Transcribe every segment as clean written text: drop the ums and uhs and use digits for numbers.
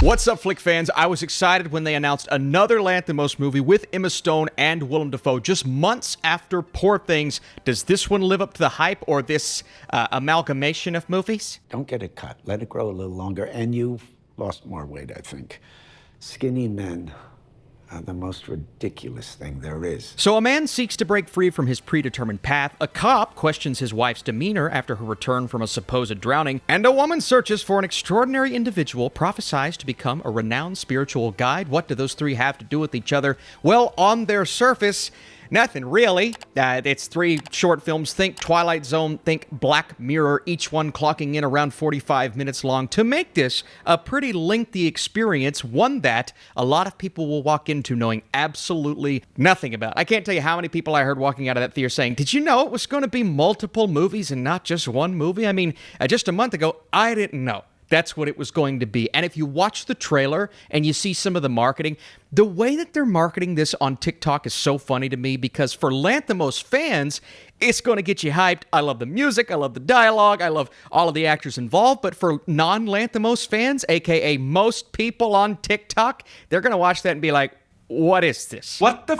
What's up, Flick fans? I was excited when they announced another Lanthimos movie with Emma Stone and Willem Dafoe just months after Poor Things. Does this one live up to the hype, or this amalgamation of movies? Don't get it cut. Let it grow a little longer. And you've lost more weight, I think. Skinny men are the most ridiculous thing there is. So a man seeks to break free from his predetermined path, a cop questions his wife's demeanor after her return from a supposed drowning, and a woman searches for an extraordinary individual prophesied to become a renowned spiritual guide. What do those three have to do with each other? Well, on their surface, nothing really. It's three short films. Think Twilight Zone, think Black Mirror, each one clocking in around 45 minutes long to make this a pretty lengthy experience, one that a lot of people will walk into knowing absolutely nothing about. I can't tell you how many people I heard walking out of that theater saying, did you know it was going to be multiple movies and not just one movie? I mean, just a month ago, I didn't know that's what it was going to be. And if you watch the trailer and you see some of the marketing, the way that they're marketing this on TikTok is so funny to me, because for Lanthimos fans, it's going to get you hyped. I love the music. I love the dialogue. I love all of the actors involved. But for non-Lanthimos fans, aka most people on TikTok, they're going to watch that and be like, what is this? What the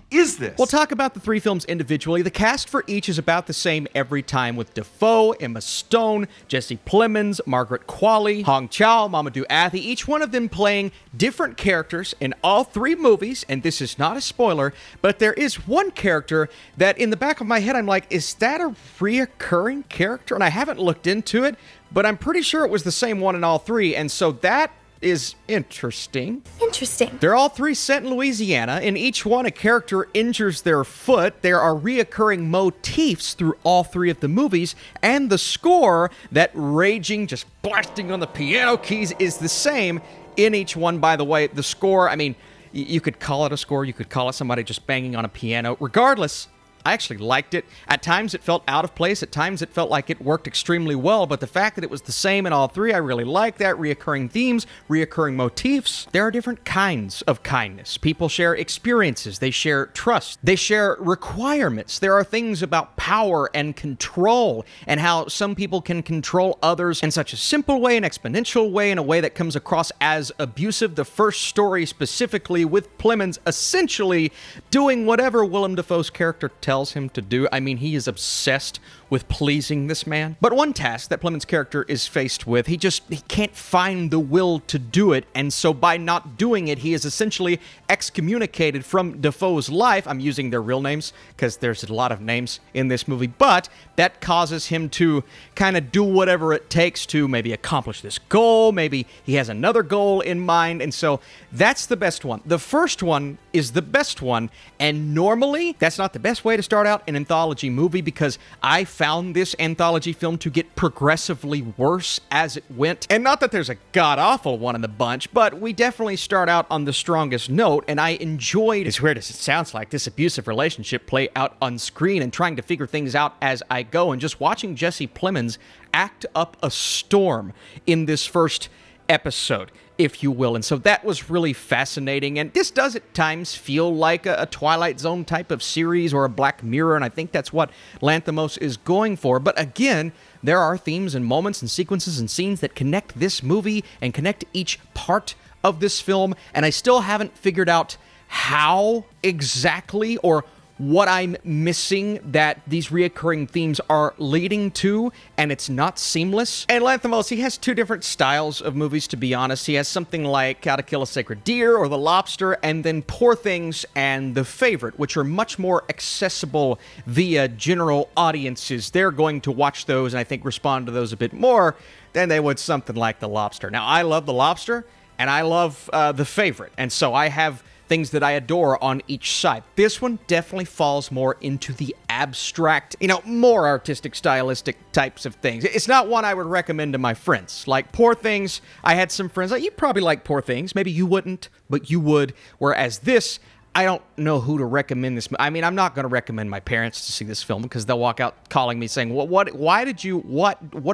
is this? We'll talk about the three films individually. The cast for each is about the same every time, with Dafoe, Emma Stone, Jesse Plemons, Margaret Qualley, Chau, Mamoudou, Athie, each one of them playing different characters in all three movies, and this is not a spoiler, but there is one character that in the back of my head I'm like, is that a reoccurring character? And I haven't looked into it, but I'm pretty sure it was the same one in all three, and so that is interesting. Interesting. They're all three set in Louisiana. In each one, a character injures their foot. There are reoccurring motifs through all three of the movies, and the score, that raging, just blasting on the piano keys, is the same in each one. By the way, the score, I mean, you could call it a score, you could call it somebody just banging on a piano. Regardless, I actually liked it. At times it felt out of place. At times it felt like it worked extremely well. But the fact that it was the same in all three, I really like that. Reoccurring themes, reoccurring motifs. There are different kinds of kindness. People share experiences. They share trust. They share requirements. There are things about power and control, and how some people can control others in such a simple way, an exponential way, in a way that comes across as abusive. The first story specifically, with Plemons essentially doing whatever Willem Dafoe's character tells him to do. I mean, he is obsessed with pleasing this man. But one task that Plemons' character is faced with, he can't find the will to do it, and so by not doing it, he is essentially excommunicated from Dafoe's life. I'm using their real names because there's a lot of names in this movie, but that causes him to kind of do whatever it takes to maybe accomplish this goal. Maybe he has another goal in mind, and so that's the best one. The first one is the best one, and normally that's not the best way to start out an anthology movie, because I found this anthology film to get progressively worse as it went. And not that there's a god-awful one in the bunch, but we definitely start out on the strongest note, and I enjoyed, as weird as it sounds like, this abusive relationship play out on screen and trying to figure things out as I go, and just watching Jesse Plemons act up a storm in this first episode, if you will. And so that was really fascinating. And this does at times feel like a Twilight Zone type of series or a Black Mirror, and I think that's what Lanthimos is going for. But again, there are themes and moments and sequences and scenes that connect this movie and connect each part of this film, and I still haven't figured out how exactly or what I'm missing that these reoccurring themes are leading to, and it's not seamless. And Lanthimos, he has two different styles of movies, to be honest. He has something like How to Kill a Sacred Deer or The Lobster, and then Poor Things and The Favorite, which are much more accessible via general audiences. They're going to watch those and I think respond to those a bit more than they would something like The Lobster. Now, I love The Lobster, and I love The Favorite, and so I have things that I adore on each side. This one definitely falls more into the abstract, more artistic, stylistic types of things. It's not one I would recommend to my friends. Like Poor Things, I had some friends, you probably like Poor Things. Maybe you wouldn't, but you would. Whereas this, I don't know who to recommend this. I mean, I'm not going to recommend my parents to see this film, because they'll walk out calling me saying, what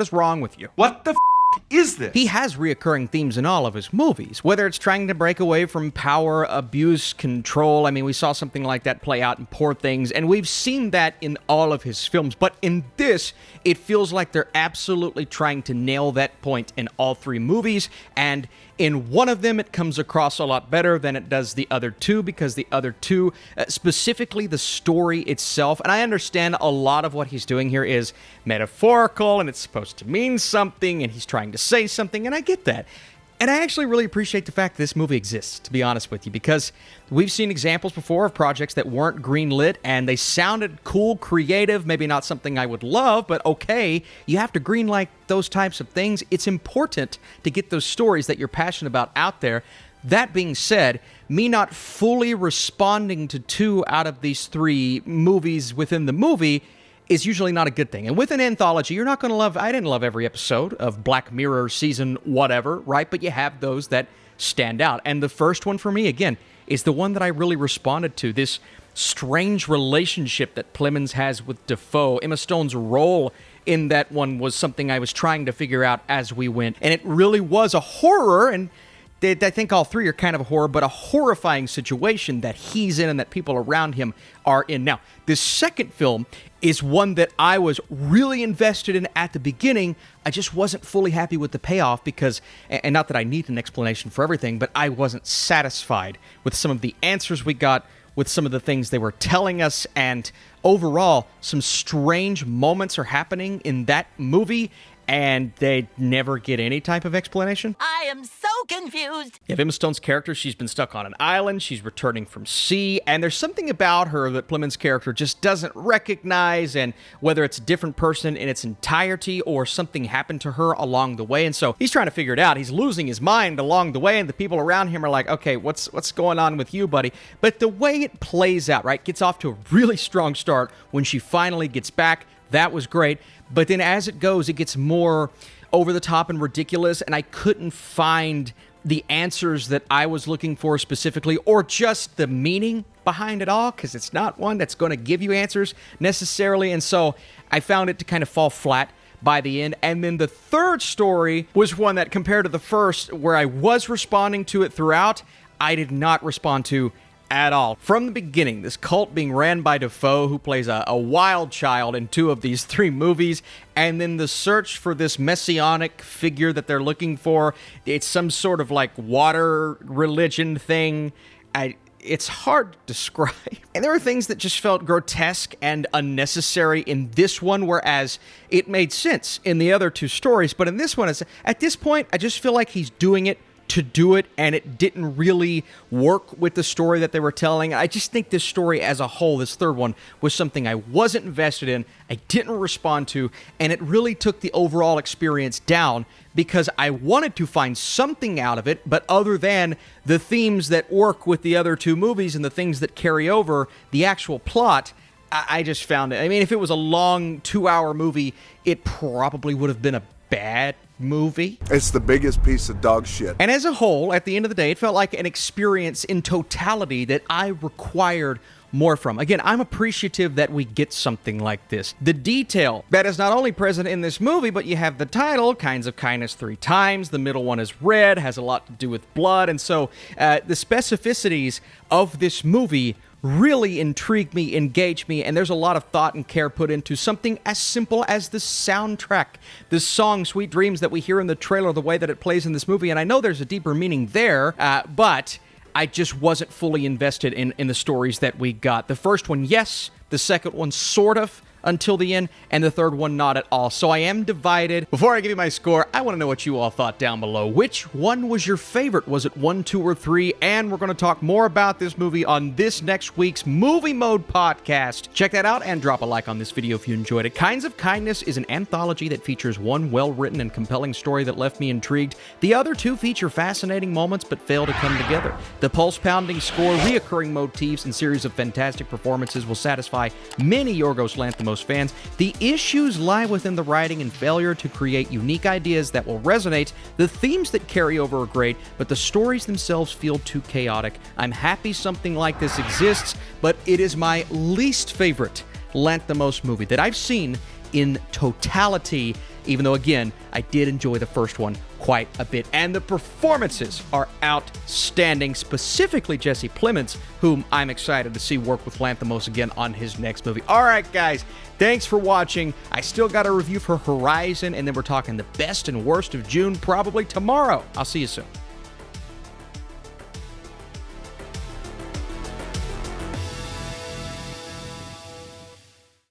is wrong with you? What the is this? He has reoccurring themes in all of his movies, whether it's trying to break away from power, abuse, control. I mean, we saw something like that play out in Poor Things, and we've seen that in all of his films. But in this, it feels like they're absolutely trying to nail that point in all three movies, and In one of them, it comes across a lot better than it does the other two, because the other two, specifically the story itself, and I understand a lot of what he's doing here is metaphorical, and it's supposed to mean something, and he's trying to say something, and I get that. And I actually really appreciate the fact that this movie exists, to be honest with you, because we've seen examples before of projects that weren't greenlit, and they sounded cool, creative, maybe not something I would love, but okay, you have to greenlight those types of things. It's important to get those stories that you're passionate about out there. That being said, me not fully responding to 2 out of these 3 movies within the movie is usually not a good thing. And with an anthology, you're not going to love... I didn't love every episode of Black Mirror season whatever, right? But you have those that stand out. And the first one for me, again, is the one that I really responded to. This strange relationship that Plemons has with Dafoe. Emma Stone's role in that one was something I was trying to figure out as we went. And it really was a horror, and I think all 3 are kind of a horror, but a horrifying situation that he's in and that people around him are in. Now, this second film is one that I was really invested in at the beginning. I just wasn't fully happy with the payoff because, and not that I need an explanation for everything, but I wasn't satisfied with some of the answers we got, with some of the things they were telling us, and overall, some strange moments are happening in that movie, and they never get any type of explanation. I am so confused. You have Emma Stone's character. She's been stuck on an island. She's returning from sea, and there's something about her that Plemons' character just doesn't recognize, and whether it's a different person in its entirety or something happened to her along the way, and so he's trying to figure it out. He's losing his mind along the way, and the people around him are like, okay, what's going on with you, buddy? But the way it plays out, right, gets off to a really strong start when she finally gets back. That was great. But then as it goes, it gets more over the top and ridiculous, and I couldn't find the answers that I was looking for specifically, or just the meaning behind it all, because it's not one that's going to give you answers necessarily, and so I found it to kind of fall flat by the end. And then the third story was one that, compared to the first, where I was responding to it throughout, I did not respond to at all. From the beginning, this cult being ran by Dafoe, who plays a wild child in 2 of these 3 movies, and then the search for this messianic figure that they're looking for. It's some sort of like water religion thing. It's hard to describe. And there were things that just felt grotesque and unnecessary in this one, whereas it made sense in the other 2 stories. But in this one, at this point, I just feel like he's doing it to do it, and it didn't really work with the story that they were telling. I just think this story as a whole, this third one, was something I wasn't invested in, I didn't respond to, and it really took the overall experience down because I wanted to find something out of it, but other than the themes that work with the other 2 movies and the things that carry over the actual plot, I just found it. I mean, if it was a long 2-hour movie, it probably would have been a bad movie. It's the biggest piece of dog shit. And as a whole, at the end of the day, it felt like an experience in totality that I required more from. Again, I'm appreciative that we get something like this. The detail that is not only present in this movie, but you have the title, Kinds of Kindness 3 times. The middle one is red, has a lot to do with blood. And so the specificities of this movie really intrigue me, engage me, and there's a lot of thought and care put into something as simple as the soundtrack. The song Sweet Dreams that we hear in the trailer, the way that it plays in this movie, and I know there's a deeper meaning there, but I just wasn't fully invested in the stories that we got. The first one, yes. The second one, sort of, until the end, and the third one, not at all. So I am divided. Before I give you my score, I want to know what you all thought down below. Which one was your favorite? Was it 1, 2, or 3? And we're going to talk more about this movie on this next week's Movie Mode podcast. Check that out and drop a like on this video if you enjoyed it. Kinds of Kindness is an anthology that features one well-written and compelling story that left me intrigued. The other 2 feature fascinating moments but fail to come together. The pulse-pounding score, reoccurring motifs, and series of fantastic performances will satisfy many Yorgos Lanthimos fans. The issues lie within the writing and failure to create unique ideas that will resonate. The themes that carry over are great, but the stories themselves feel too chaotic. I'm happy something like this exists, but it is my least favorite Lanthimos movie that I've seen in totality, even though, again, I did enjoy the first one quite a bit. And the performances are outstanding, specifically Jesse Plemons, whom I'm excited to see work with Lanthimos again on his next movie. All right, guys, thanks for watching. I still got a review for Horizon, and then we're talking the best and worst of June probably tomorrow. I'll see you soon.